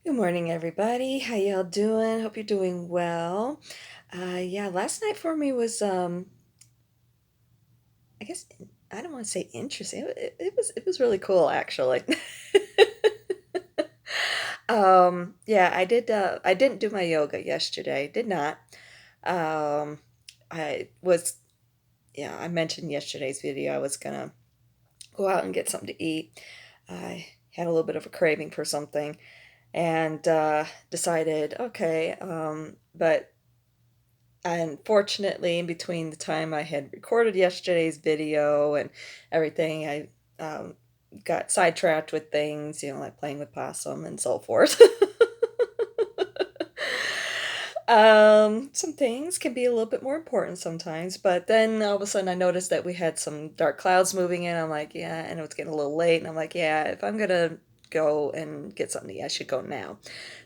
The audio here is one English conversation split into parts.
Good morning, everybody. How y'all doing? Hope you're doing well. Yeah, last night for me was, I guess I don't want to say interesting. It was really cool, actually. Yeah, I didn't do my yoga yesterday. Did not. Um, I was, yeah, I mentioned yesterday's video. I was gonna go out and get something to eat. I had a little bit of a craving for something and decided, okay, but unfortunately, in between the time I had recorded yesterday's video and everything, I got sidetracked with things, like playing with possum and so forth. Some things can be a little bit more important sometimes, but then all of a sudden I noticed that we had some dark clouds moving in. I'm like, yeah, and it was getting a little late, and I'm like, yeah, if I'm gonna go and get something to eat, I should go now.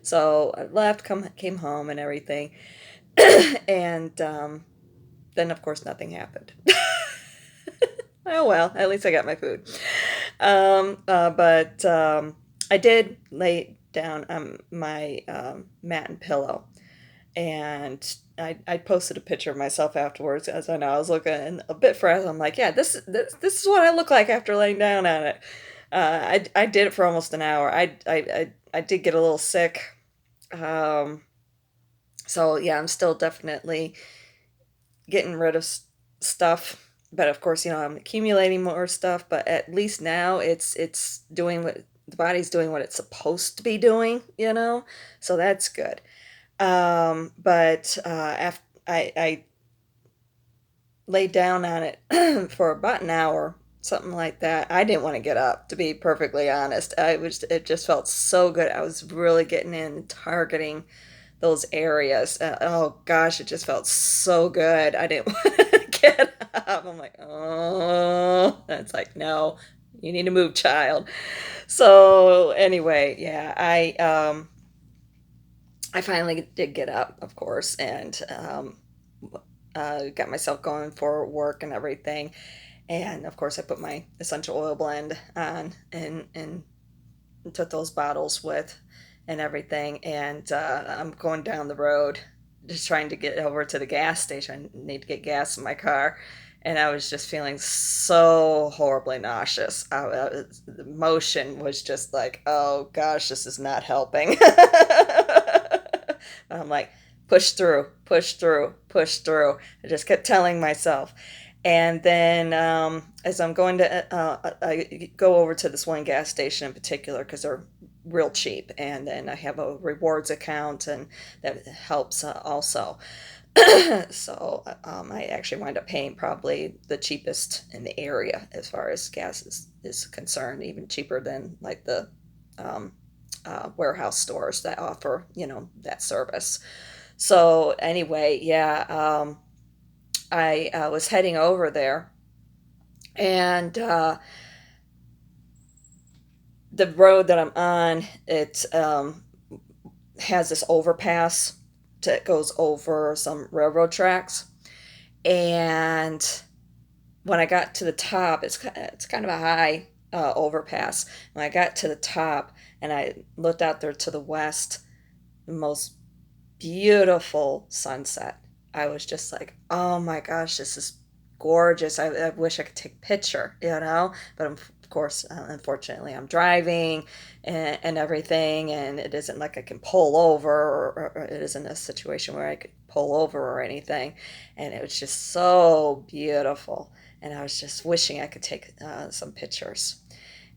So I left, came home and everything. And then, of course, nothing happened. Oh well, at least I got my food. But I did lay down my mat and pillow, and I posted a picture of myself afterwards. As I know, I was looking a bit frazzled. I'm like, yeah, this is what I look like after laying down on it. I did it for almost an hour. I did get a little sick. Um, so yeah, I'm still definitely getting rid of stuff. But of course, I'm accumulating more stuff. But at least now it's doing what the body's doing what it's supposed to be doing. So that's good. But after I laid down on it for about an hour, something like that. I didn't want to get up, to be perfectly honest. It just felt so good. I was really getting in, targeting those areas. Oh gosh, it just felt so good. I didn't want to get up. I'm like, oh, and it's like, no, you need to move, child. So anyway, yeah, I finally did get up, of course, and got myself going for work and everything. And of course, I put my essential oil blend on and took those bottles with and everything. And I'm going down the road, just trying to get over to the gas station. I need to get gas in my car. And I was just feeling so horribly nauseous. The motion was just like, oh gosh, this is not helping. I'm like, push through, push through, push through. I just kept telling myself. And then as I'm going to, I go over to this one gas station in particular because they're real cheap. And then I have a rewards account, and that helps also. So I actually wind up paying probably the cheapest in the area as far as gas is concerned, even cheaper than like the um, warehouse stores that offer, that service. So anyway, yeah, I was heading over there, and the road that I'm on, it has this overpass that goes over some railroad tracks. And when I got to the top, it's kind of a high overpass. When I got to the top and I looked out there to the west, the most beautiful sunset. I was just like, oh my gosh, this is gorgeous. I wish I could take a picture. But of course, unfortunately, I'm driving and everything, and it isn't like I can pull over, or it isn't a situation where I could pull over or anything. And it was just so beautiful. And I was just wishing I could take some pictures.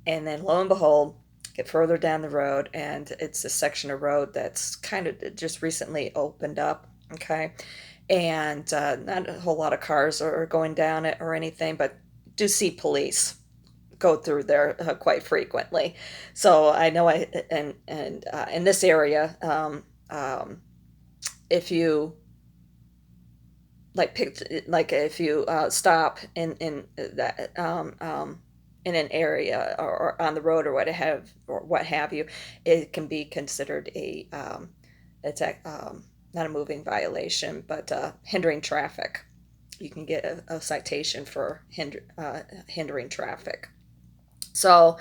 And then lo and behold, get further down the road, and it's a section of road that's kind of just recently opened up. Okay. And not a whole lot of cars are going down it or anything, but do see police go through there quite frequently. So I know and in this area, if you like if you stop in that in an area or on the road or what have you, it can be considered it's not a moving violation, but hindering traffic. You can get a citation for hindering traffic. So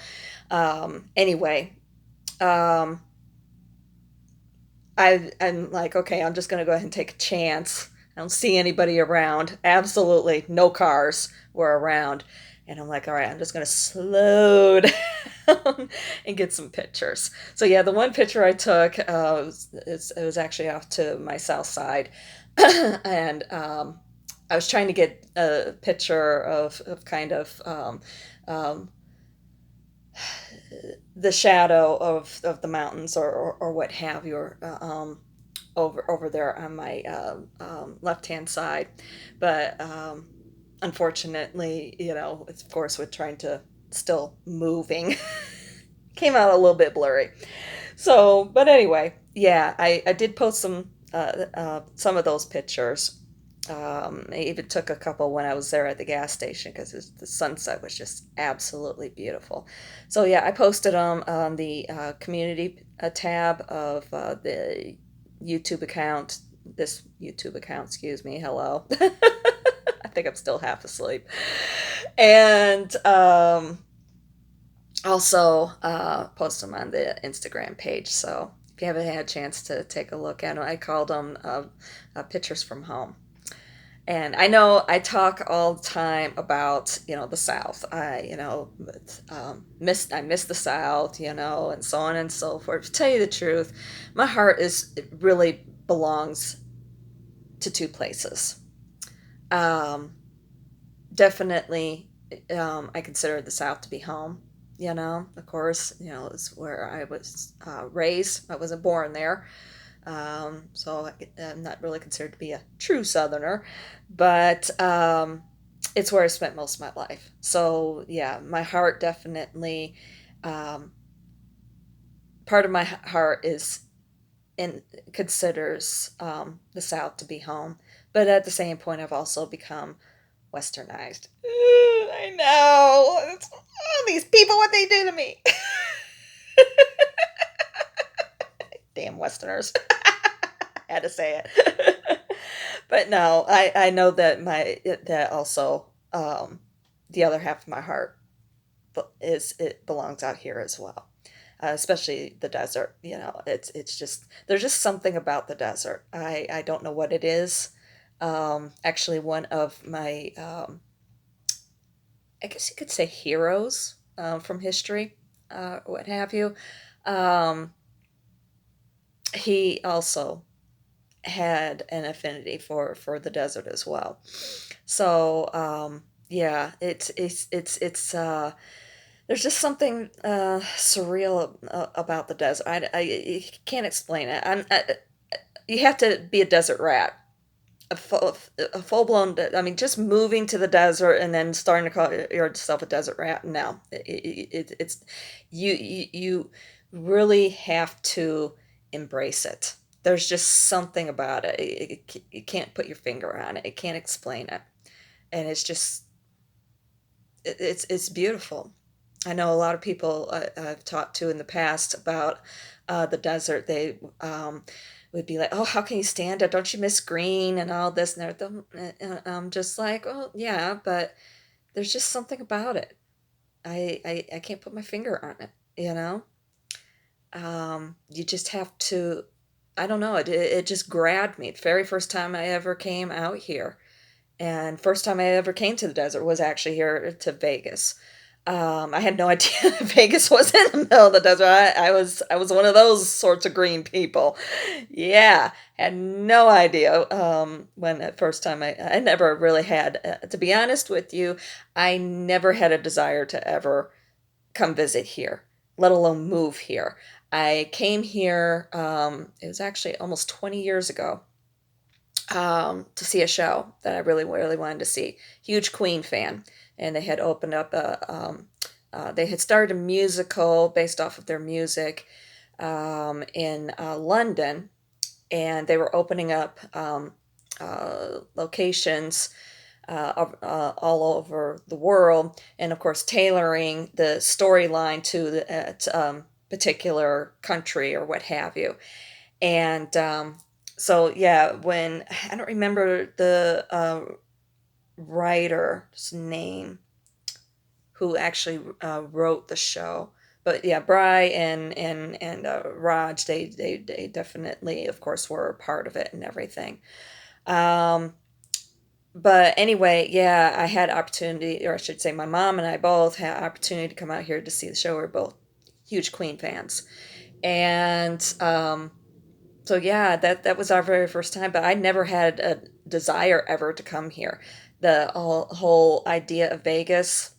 anyway, um, I'm like, okay, I'm just gonna go ahead and take a chance. I don't see anybody around. Absolutely no cars were around. And I'm like, all right, I'm just gonna slow down and get some pictures. So yeah, the one picture I took it was actually off to my south side, and I was trying to get a picture of kind of um, the shadow of the mountains or what have you, or, over there on my left hand side, but unfortunately, of course, with trying to still moving, came out a little bit blurry. So, but anyway, yeah, I did post some of those pictures. I even took a couple when I was there at the gas station because the sunset was just absolutely beautiful. So yeah, I posted them on the community tab of the YouTube account. This YouTube account, excuse me. Hello. I think I'm still half asleep. And also post them on the Instagram page. So if you haven't had a chance to take a look at them, I called them pictures from home. And I know I talk all the time about, the South. I miss the South, and so on and so forth. To tell you the truth, my heart it really belongs to two places. Um, Definitely, I consider the South to be home. Of course, it's where I was raised. I wasn't born there, so I'm not really considered to be a true Southerner, but it's where I spent most of my life. So yeah, my heart definitely, um, part of my heart is and considers the South to be home, but at the same point, I've also become westernized. I know. These people, what they do to me. Damn Westerners. I had to say it. But no, I know that that also the other half of my heart it belongs out here as well. Especially the desert, it's just there's just something about the desert. I don't know what it is. Actually, one of my I guess you could say heroes from history, what have you. Um, he also had an affinity for the desert as well. So yeah, there's just something surreal about the desert. I can't explain it. You have to be a desert rat, a full blown. I mean, just moving to the desert and then starting to call yourself a desert rat. No, it's you really have to embrace it. There's just something about it. You can't put your finger on it. You can't explain it, and it's just it's beautiful. I know a lot of people I've talked to in the past about the desert. They would be like, "Oh, how can you stand it? Don't you miss green and all this and everything?" And I'm just like, "Oh, yeah, but there's just something about it. I can't put my finger on it. You know, you just have to. I don't know. It just grabbed me. The very first time I ever came out here, and first time I ever came to the desert was actually here to Vegas. I had no idea Vegas was in the middle of the desert. I was one of those sorts of green people. Yeah, had no idea when at first time I never really had. To be honest with you, I never had a desire to ever come visit here, let alone move here. I came here. It was actually almost 20 years ago to see a show that I really, really wanted to see. Huge Queen fan, and they had opened up they had started a musical based off of their music in London, and they were opening up locations all over the world, and of course tailoring the storyline to the particular country or what have you. And so yeah, when I don't remember the writer's name who actually wrote the show, But yeah, Bry and Raj, they definitely, of course, were a part of it and everything. Um, but anyway, yeah, I had opportunity, or I should say, my mom and I both had opportunity to come out here to see the show. We're both huge Queen fans, and so yeah, that was our very first time. But I never had a desire ever to come here. The whole idea of Vegas,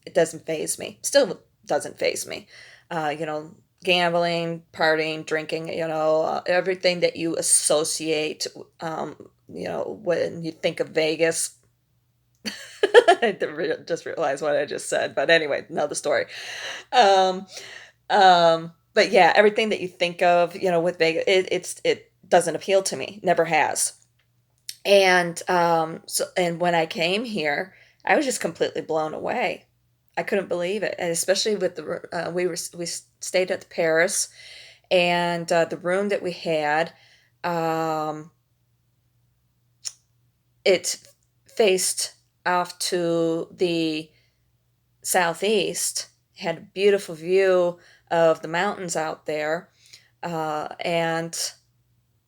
it doesn't phase me. Still doesn't phase me. You know, gambling, partying, drinking, everything that you associate, when you think of Vegas. I just realized what I just said. But anyway, another story. Um, but yeah, everything that you think of, with Vegas, it doesn't appeal to me. Never has. And when I came here, I was just completely blown away. I couldn't believe it, and especially with we stayed at the Paris, and the room that we had, um, it faced off to the southeast, had a beautiful view of the mountains out there, and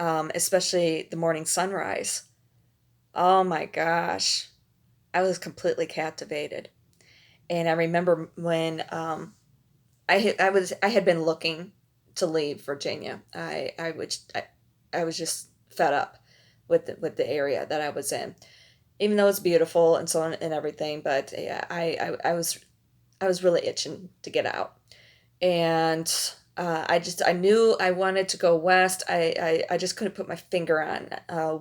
especially the morning sunrise. Oh my gosh, I was completely captivated. And I remember when I had been looking to leave Virginia. I was just fed up with the area that I was in, even though it's beautiful and so on and everything. But yeah, I was really itching to get out, and I knew I wanted to go west. I just couldn't put my finger on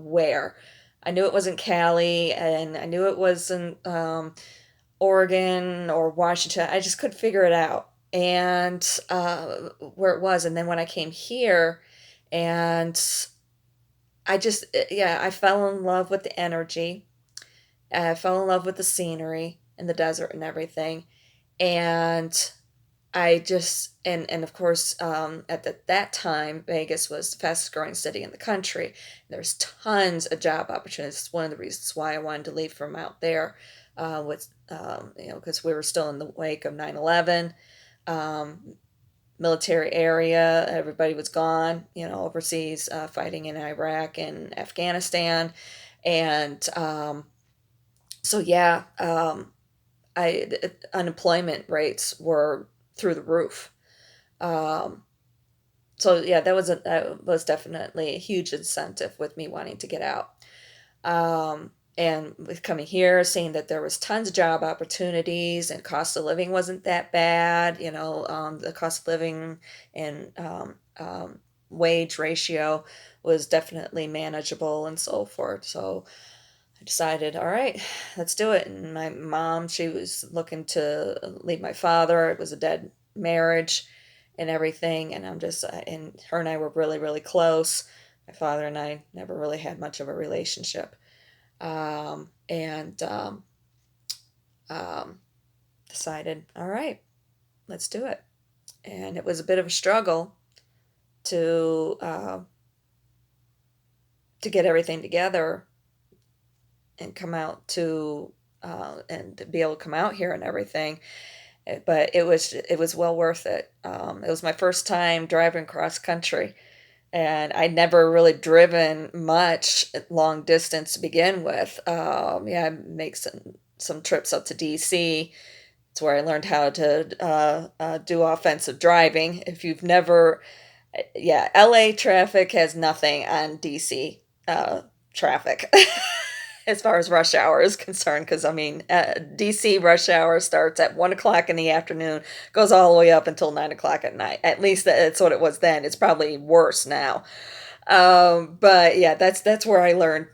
where. I knew it wasn't Cali, and I knew it wasn't Oregon or Washington. I just couldn't figure it out, and where it was. And then when I came here, and yeah, I fell in love with the energy. I fell in love with the scenery and the desert and everything. And and of course, at that time, Vegas was the fastest growing city in the country. There's tons of job opportunities. It's one of the reasons why I wanted to leave from out there, because we were still in the wake of 9/11, military area. Everybody was gone, overseas, fighting in Iraq and Afghanistan. And so, yeah, unemployment rates were through the roof. Um, so yeah, that was definitely a huge incentive with me wanting to get out. And with coming here, seeing that there was tons of job opportunities and cost of living wasn't that bad, the cost of living and wage ratio was definitely manageable and so forth. So I decided, all right, let's do it. And my mom, she was looking to leave my father. It was a dead marriage and everything. And and her and I were really, really close. My father and I never really had much of a relationship. And um, Decided, all right, let's do it. And it was a bit of a struggle to uh, to get everything together and come out to and to be able to come out here and everything. But it was well worth it. It was my first time driving cross country, and I'd never really driven much long distance to begin with. Yeah, I make some trips up to DC. It's where I learned how to do offensive driving. If you've never, yeah, LA traffic has nothing on DC traffic. As far as rush hour is concerned, because I mean, DC rush hour starts at 1 o'clock in the afternoon, goes all the way up until 9 o'clock at night. At least that's what it was then. It's probably worse now. But yeah, that's where I learned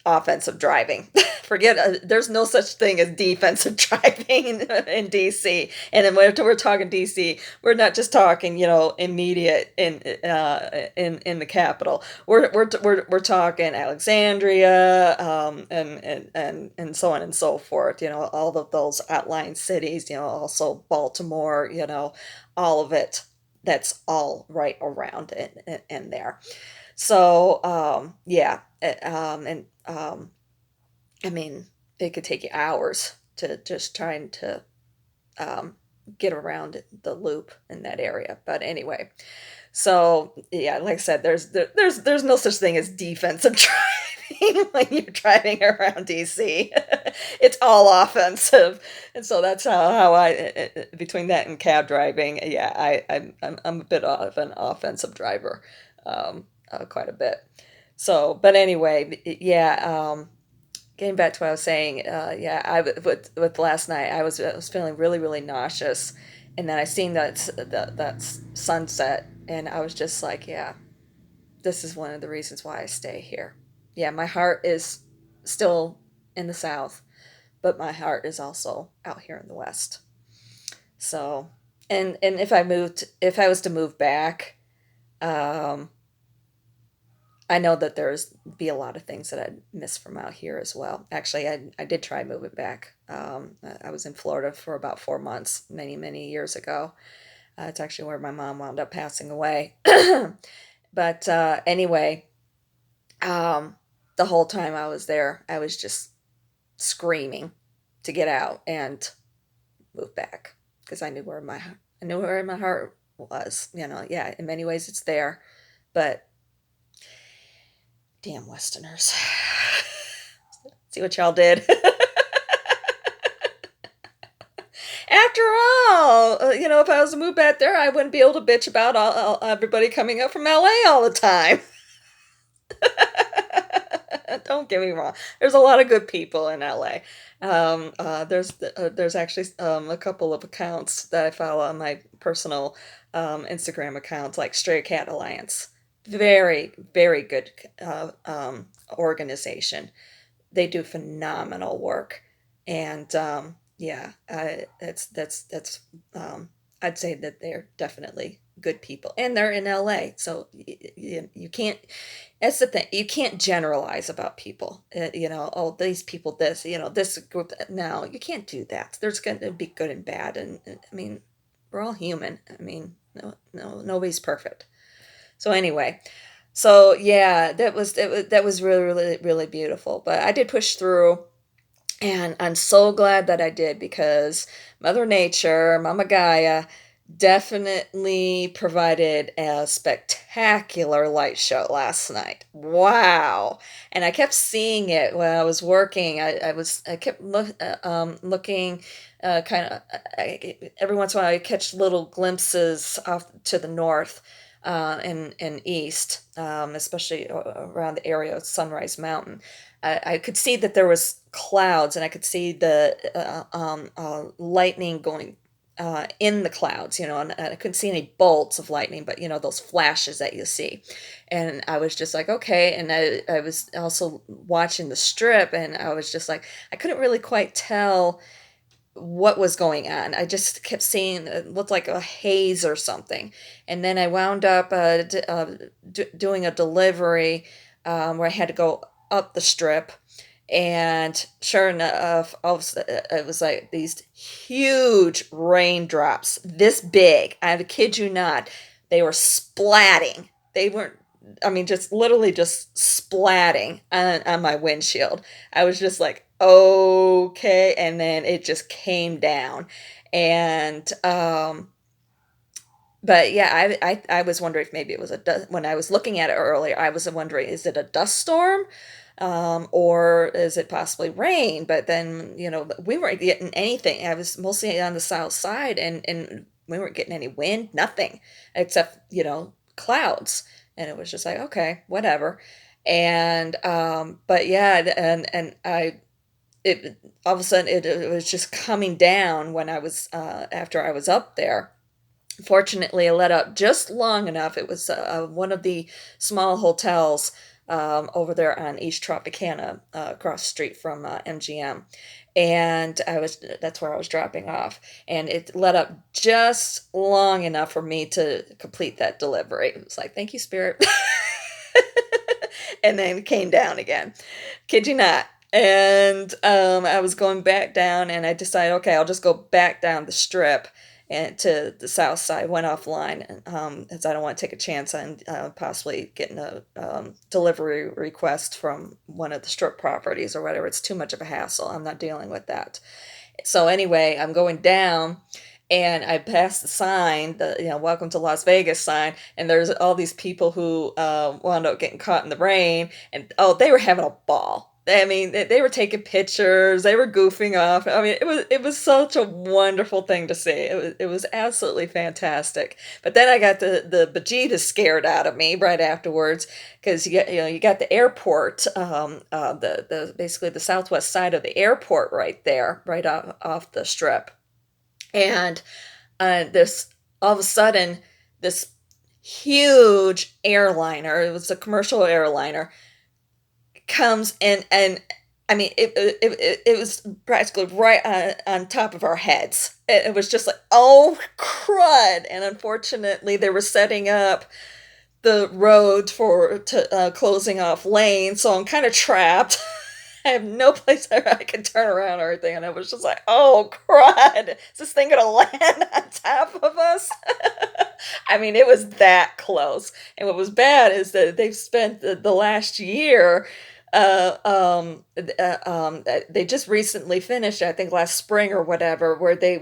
offensive driving. Forget there's no such thing as defensive driving in DC. And then when we're talking DC, we're not just talking, immediate in the capital. We're talking Alexandria, and so on and so forth. All of those outlying cities. Also Baltimore. All of it. That's all right around in there. So, yeah, and I mean, it could take you hours to just trying to get around the loop in that area. But anyway, so yeah, like I said, there's no such thing as defensive driving when you're driving around DC. It's all offensive, and so that's how between that and cab driving, yeah, I'm a bit of an offensive driver, quite a bit. So, but anyway, yeah. Getting back to what I was saying, yeah, with last night, I was feeling really really nauseous, and then I seen that sunset, and I was just like, yeah, this is one of the reasons why I stay here. Yeah, my heart is still in the South, but my heart is also out here in the West. So, and if I was to move back, um, I know that there's be a lot of things that I'd miss from out here as well. Actually, I did try moving back. I was in Florida for about 4 months, many years ago. It's actually where my mom wound up passing away. But anyway, um, the whole time I was there, I was just screaming to get out and move back because I knew where my heart was. You know, yeah, in many ways it's there, but damn Westerners. See what y'all did. After all, if I was to move back there, I wouldn't be able to bitch about everybody coming up from LA all the time. Don't get me wrong. There's a lot of good people in LA. There's actually a couple of accounts that I follow on my personal Instagram accounts, like Stray Cat Alliance. Very good organization. They do phenomenal work, and yeah, that's I'd say that they're definitely good people, and they're in LA, so you can't. That's the thing. You can't generalize about people. Oh, these people, this, this group. No, you can't do that. There's going to be good and bad, and I mean, we're all human. I mean, no, nobody's perfect. So anyway, so yeah, that was really really beautiful. But I did push through, and I'm so glad that I did because Mother Nature, Mama Gaia, definitely provided a spectacular light show last night. Wow. And I kept seeing it when I was working. I kept looking kind of every once in a while I catch little glimpses off to the north and east, especially around the area of Sunrise Mountain. I could see that there was clouds, and I could see the lightning going in the clouds, and I couldn't see any bolts of lightning, but those flashes that you see. And I was just like, okay. And I was also watching the strip, and I was just like, I couldn't really quite tell what was going on. I just kept seeing it looked like a haze or something. And then I wound up doing a delivery where I had to go up the strip. And sure enough, all of a sudden, it was like these huge raindrops, this big. I kid you not. They were splatting. They weren't, I mean, just literally just splatting on my windshield. I was just like, okay. And then it just came down. And, but yeah, I was wondering if maybe it was when I was looking at it earlier, I was wondering, is it a dust storm? Or is it possibly rain? But then, we weren't getting anything. I was mostly on the south side, and we weren't getting any wind, nothing, except, clouds. And it was just like, okay, whatever. And, but yeah, and it, all of a sudden it was just coming down when I was, after I was up there. Fortunately, I let up just long enough. It was one of the small hotels over there on East Tropicana, across the street from MGM, and that's where I was dropping off, and it let up just long enough for me to complete that delivery. It was like, thank you, Spirit, and then came down again. Kid you not. And I was going back down, and I decided, okay, I'll just go back down the strip and to the south side. Went offline, as I don't want to take a chance on possibly getting a delivery request from one of the strip properties or whatever. It's too much of a hassle. I'm not dealing with that. So anyway, I'm going down, And I passed the sign, the "Welcome to Las Vegas" sign, and there's all these people who wound up getting caught in the rain, and oh, they were having a ball. I mean, they were taking pictures, they were goofing off. I mean, it was such a wonderful thing to see. It was absolutely fantastic. But then I got the bejesus scared out of me right afterwards because you got the airport, the basically the southwest side of the airport right there, right off the strip, and this all of a sudden this huge airliner, it was a commercial airliner, comes and I mean it was practically right on top of our heads. It was just like, oh crud. And unfortunately they were setting up the road for to closing off lanes, so I'm kind of trapped. I have no place where I can turn around or anything, and I was just like, "Oh crud, is this thing gonna land on top of us?" I mean, it was that close. And what was bad is that they've spent the last year. They just recently finished, I think last spring or whatever, where they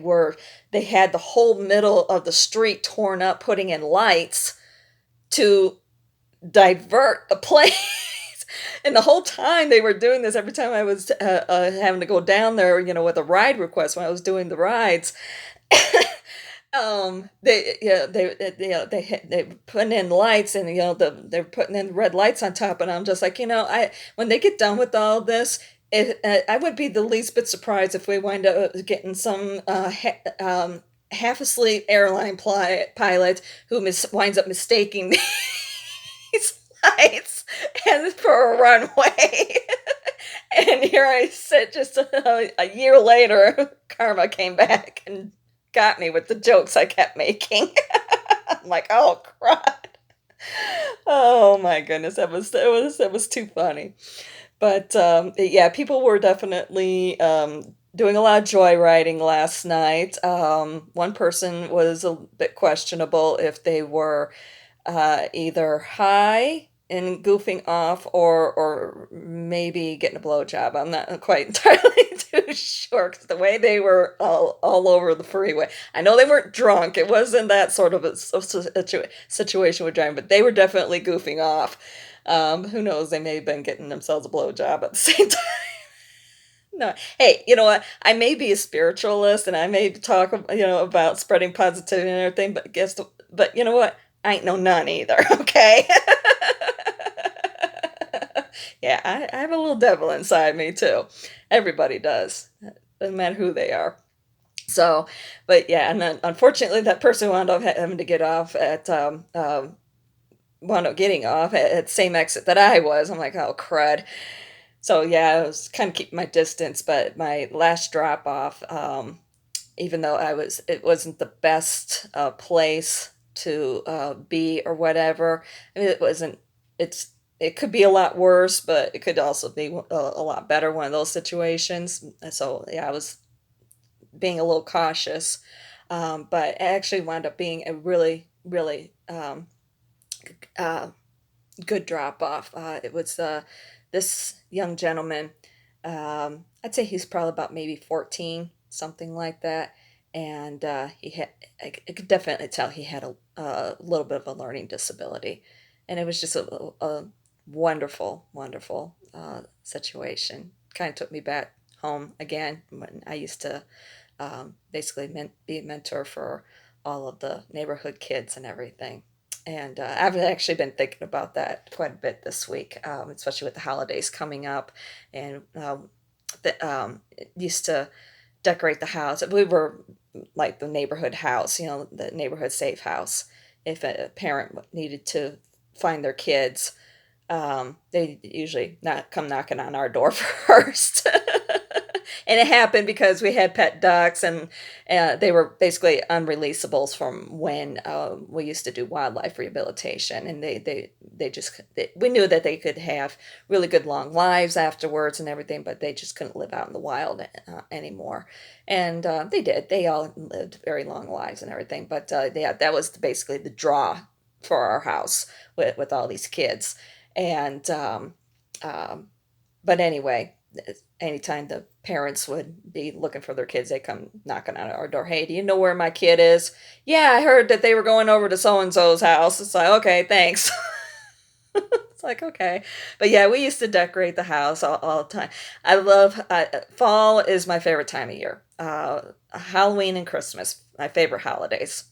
had the whole middle of the street torn up, putting in lights to divert the planes. And the whole time they were doing this, every time I was having to go down there, with a ride request when I was doing the rides, they putting in lights, and they're putting in red lights on top, and I'm just like, I when they get done with all this, I would be the least bit surprised if we wind up getting some half asleep airline pilot who winds up mistaking these lights and for a runway. And here I sit just a year later, karma came back and got me with the jokes I kept making. I'm like, oh crap. Oh my goodness, that was too funny. But yeah, people were definitely doing a lot of joyriding last night. One person was a bit questionable if they were either high and goofing off, or maybe getting a blowjob. I'm not quite entirely too sure because the way they were all over the freeway. I know they weren't drunk. It wasn't that sort of a situation with driving, but they were definitely goofing off. Who knows? They may have been getting themselves a blowjob at the same time. No, hey, you know what? I may be a spiritualist and I may talk, about spreading positivity and everything, but you know what? I ain't no nun either, okay? Yeah, I have a little devil inside me too. Everybody does. Doesn't matter who they are. So, but yeah, and then unfortunately that person wound up having to get off wound up getting off at the same exit that I was. I'm like, oh crud. So yeah, I was kind of keeping my distance, but my last drop off, even though it wasn't the best place to be or whatever. I mean, it wasn't. It could be a lot worse, but it could also be a lot better. One of those situations. So yeah, I was being a little cautious, but it actually wound up being a really, really uh, good drop off. It was this young gentleman. I'd say he's probably about maybe 14, something like that. And I could definitely tell he had a little bit of a learning disability. And it was just a wonderful, wonderful situation. Kind of took me back home again when I used to basically be a mentor for all of the neighborhood kids and everything. And I've actually been thinking about that quite a bit this week, especially with the holidays coming up. And used to decorate the house. We were like the neighborhood house, the neighborhood safe house. If a parent needed to find their kids, they usually not come knocking on our door first. And it happened because we had pet ducks, and they were basically unreleasables from when we used to do wildlife rehabilitation. And we knew that they could have really good long lives afterwards and everything, but they just couldn't live out in the wild anymore. And they did. They all lived very long lives and everything. But yeah, that was basically the draw for our house with all these kids. And but anyway, anytime the parents would be looking for their kids, they come knocking on our door. Hey, do you know where my kid is? Yeah, I heard that they were going over to so and so's house. It's like, okay, thanks. It's like, okay. But yeah, we used to decorate the house all the time. I love fall is my favorite time of year. Halloween and Christmas, my favorite holidays.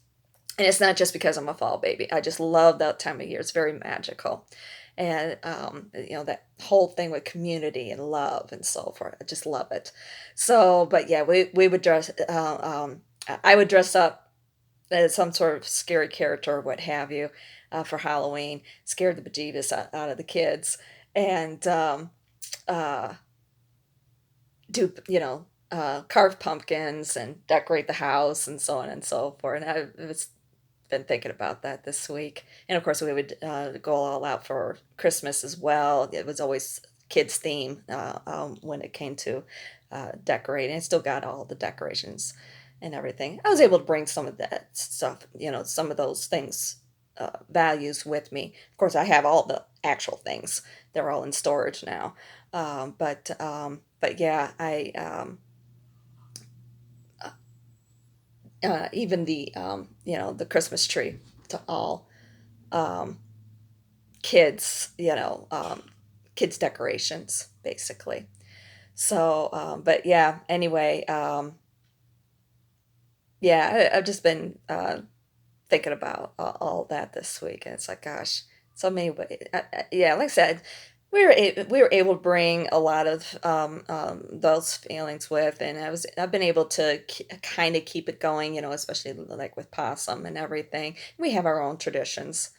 And it's not just because I'm a fall baby. I just love that time of year. It's very magical. And, that whole thing with community and love and so forth. I just love it. So, but yeah, we would I would dress up as some sort of scary character or what have you for Halloween, scare the bejeebus out of the kids, and uh, carve pumpkins and decorate the house and so on and so forth. And I was been thinking about that this week. And of course, we would go all out for Christmas as well. It was always kids' theme when it came to decorating. I still got all the decorations and everything. I was able to bring some of that stuff, some of those things, values with me. Of course, I have all the actual things. They're all in storage now. But yeah, even the Christmas tree to all um, kids, kids decorations basically. So, but yeah, anyway, yeah, I've just been thinking about all that this week, and it's like, gosh, so many ways. Yeah, like I said, we were able to bring a lot of those feelings with, and I've been able to kind of keep it going, especially like with possum and everything. We have our own traditions,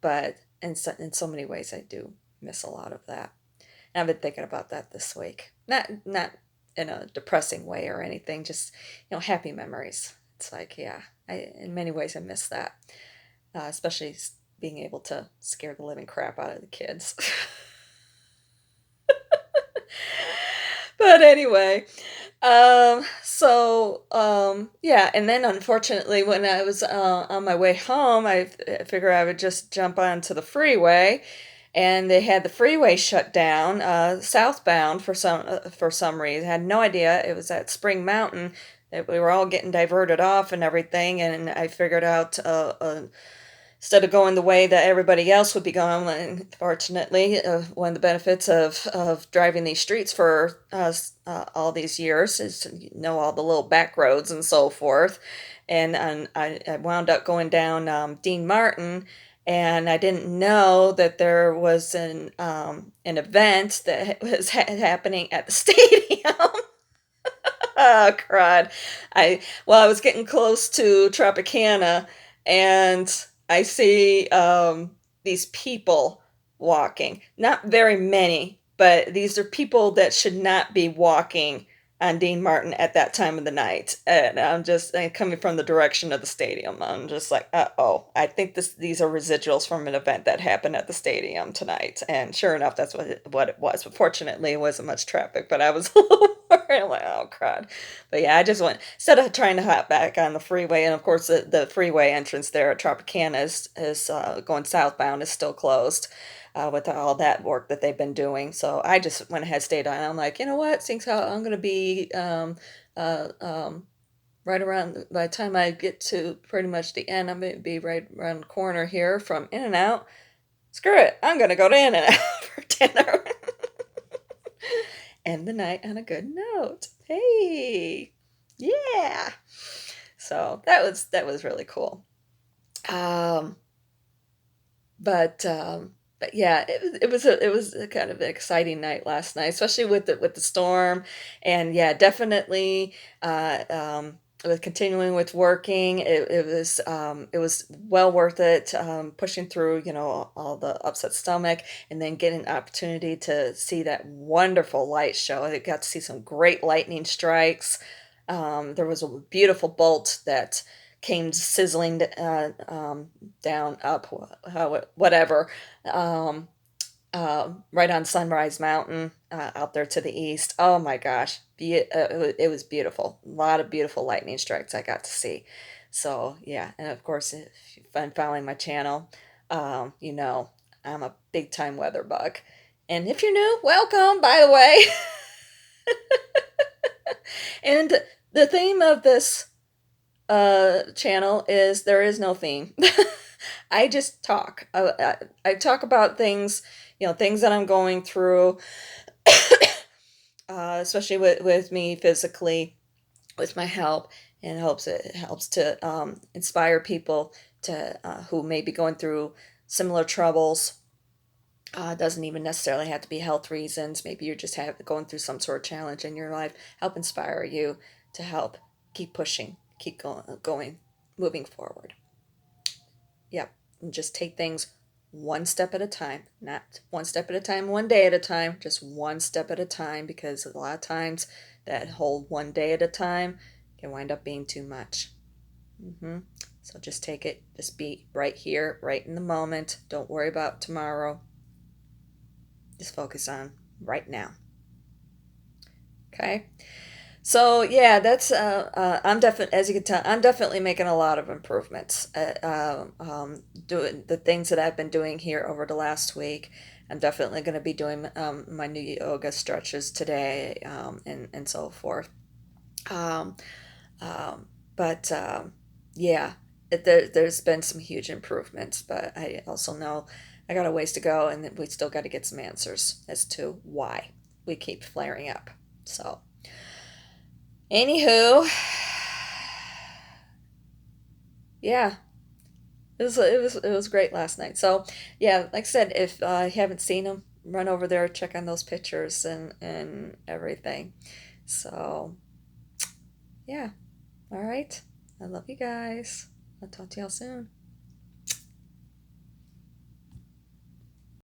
but in so many ways, I do miss a lot of that. And I've been thinking about that this week. Not in a depressing way or anything, just happy memories. It's like, yeah, in many ways I miss that, especially being able to scare the living crap out of the kids. But anyway, yeah, and then unfortunately, when I was on my way home, I figured I would just jump onto the freeway, and they had the freeway shut down, southbound for some reason. I had no idea it was at Spring Mountain that we were all getting diverted off and everything, and I figured out instead of going the way that everybody else would be going. And fortunately, one of the benefits of driving these streets for all these years is to know all the little back roads and so forth. And I wound up going down Dean Martin, and I didn't know that there was an event that was happening at the stadium. Oh, crud. I was getting close to Tropicana, and I see these people walking. Not very many, but these are people that should not be walking on Dean Martin at that time of the night. And coming from the direction of the stadium. I'm just like, uh-oh, I think these are residuals from an event that happened at the stadium tonight. And sure enough, that's what it was. But fortunately, it wasn't much traffic, but I was a little worried. I'm like, oh, crud. But yeah, I just went, instead of trying to hop back on the freeway, and of course, the freeway entrance there at Tropicana is going southbound, is still closed with all that work that they've been doing. So I just went ahead, stayed on. I'm like, you know what? Since how I'm going to be uh, um, right around, by the time I get to pretty much the end, I'm going to be right around the corner here from In and Out. Screw it. I'm going to go to In and Out for dinner. End the night on a good note. Hey, yeah. So that was really cool. Um, but yeah, it was a kind of an exciting night last night, especially with the storm, and yeah, definitely. With continuing with working, it was well worth it. Pushing through, all the upset stomach, and then getting an opportunity to see that wonderful light show. I got to see some great lightning strikes. There was a beautiful bolt that came sizzling down up whatever um, right on Sunrise Mountain out there to the east. Oh my gosh, it was beautiful. A lot of beautiful lightning strikes I got to see. So yeah, and of course, if you've been following my channel, I'm a big time weather bug. And if you're new, welcome, by the way. And the theme of this channel is there is no theme. I just talk. I talk about things, things that I'm going through, especially with me physically, with my help, and it helps to inspire people to who may be going through similar troubles. Doesn't even necessarily have to be health reasons. Maybe you're just going through some sort of challenge in your life. Help inspire you to help keep pushing, keep going, moving forward. Yep, and just take things one step at a time, not one step at a time, one day at a time, just one step at a time, because a lot of times that whole one day at a time can wind up being too much. hmm So just take it, just be right here, right in the moment. Don't worry about tomorrow. Just focus on right now. Okay? So yeah, that's I'm definitely, as you can tell, I'm definitely making a lot of improvements. Doing the things that I've been doing here over the last week. I'm definitely going to be doing my new yoga stretches today, and so forth. Um, but yeah, there's been some huge improvements, but I also know I got a ways to go, and we still got to get some answers as to why we keep flaring up. So, anywho, yeah, it was great last night. So, yeah, like I said, if you haven't seen them, run over there, check on those pictures and everything. So, yeah, all right. I love you guys. I'll talk to y'all soon.